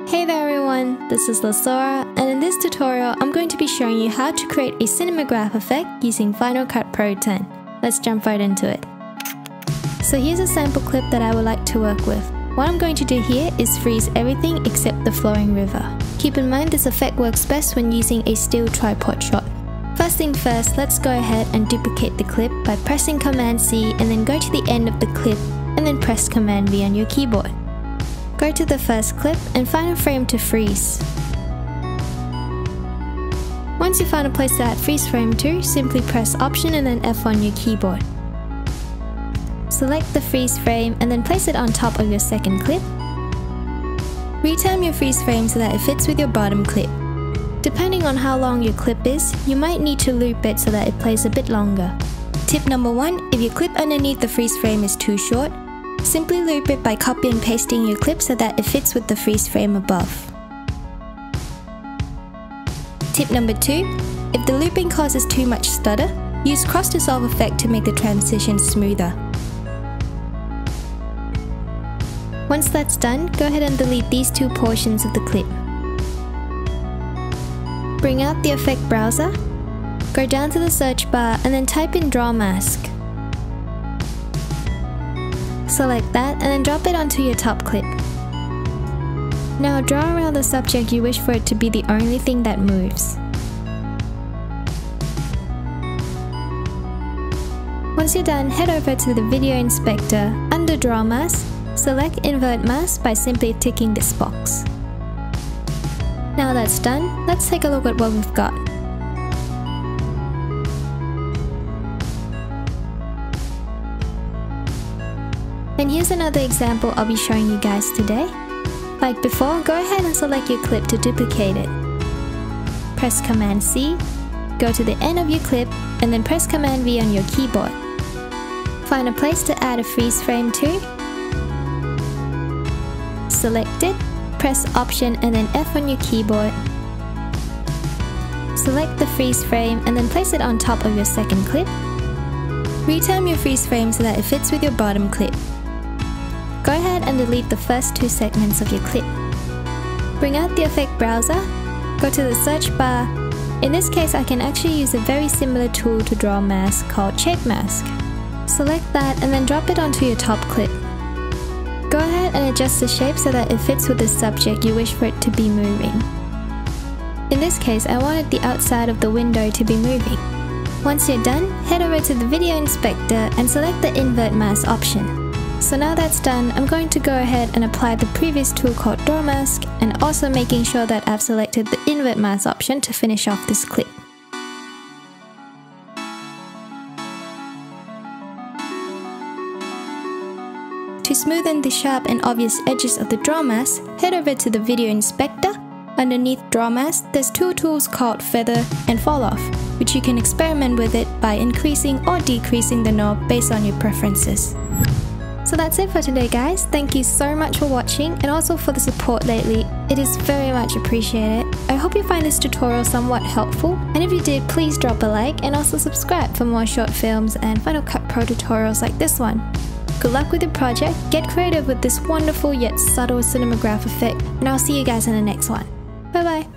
Hey there everyone, this is Sora, and in this tutorial I'm going to be showing you how to create a cinemagraph effect using Final Cut Pro 10. Let's jump right into it. So here's a sample clip that I would like to work with. What I'm going to do here is freeze everything except the flowing river. Keep in mind this effect works best when using a still tripod shot. First thing first, let's go ahead and duplicate the clip by pressing Command C and then go to the end of the clip and then press Command V on your keyboard. Go to the first clip and find a frame to freeze. Once you find a place to add freeze frame to, simply press Option and then F on your keyboard. Select the freeze frame and then place it on top of your second clip. Retime your freeze frame so that it fits with your bottom clip. Depending on how long your clip is, you might need to loop it so that it plays a bit longer. Tip number 1, if your clip underneath the freeze frame is too short, simply loop it by copy and pasting your clip so that it fits with the freeze frame above. Tip number 2, if the looping causes too much stutter, use cross dissolve effect to make the transition smoother. Once that's done, go ahead and delete these two portions of the clip. Bring out the effect browser, go down to the search bar and then type in draw mask. Select that and then drop it onto your top clip. Now draw around the subject you wish for it to be the only thing that moves. Once you're done, head over to the video inspector. Under draw mask, select invert mask by simply ticking this box. Now that's done, let's take a look at what we've got. And here's another example I'll be showing you guys today. Like before, go ahead and select your clip to duplicate it. Press Command C, go to the end of your clip, and then press Command V on your keyboard. Find a place to add a freeze frame to. Select it, press Option and then F on your keyboard. Select the freeze frame and then place it on top of your second clip. Retime your freeze frame so that it fits with your bottom clip. Go ahead and delete the first two segments of your clip. Bring out the effect browser, go to the search bar. In this case, I can actually use a very similar tool to draw mask called shape mask. Select that and then drop it onto your top clip. Go ahead and adjust the shape so that it fits with the subject you wish for it to be moving. In this case, I wanted the outside of the window to be moving. Once you're done, head over to the video inspector and select the invert mask option. So now that's done, I'm going to go ahead and apply the previous tool called draw mask and also making sure that I've selected the invert mask option to finish off this clip. To smoothen the sharp and obvious edges of the draw mask, head over to the video inspector. Underneath draw mask, there's two tools called feather and fall off, which you can experiment with it by increasing or decreasing the knob based on your preferences. So that's it for today guys, thank you so much for watching and also for the support lately, it is very much appreciated. I hope you find this tutorial somewhat helpful, and if you did, please drop a like and also subscribe for more short films and Final Cut Pro tutorials like this one. Good luck with your project, get creative with this wonderful yet subtle cinemagraph effect, and I'll see you guys in the next one. Bye bye!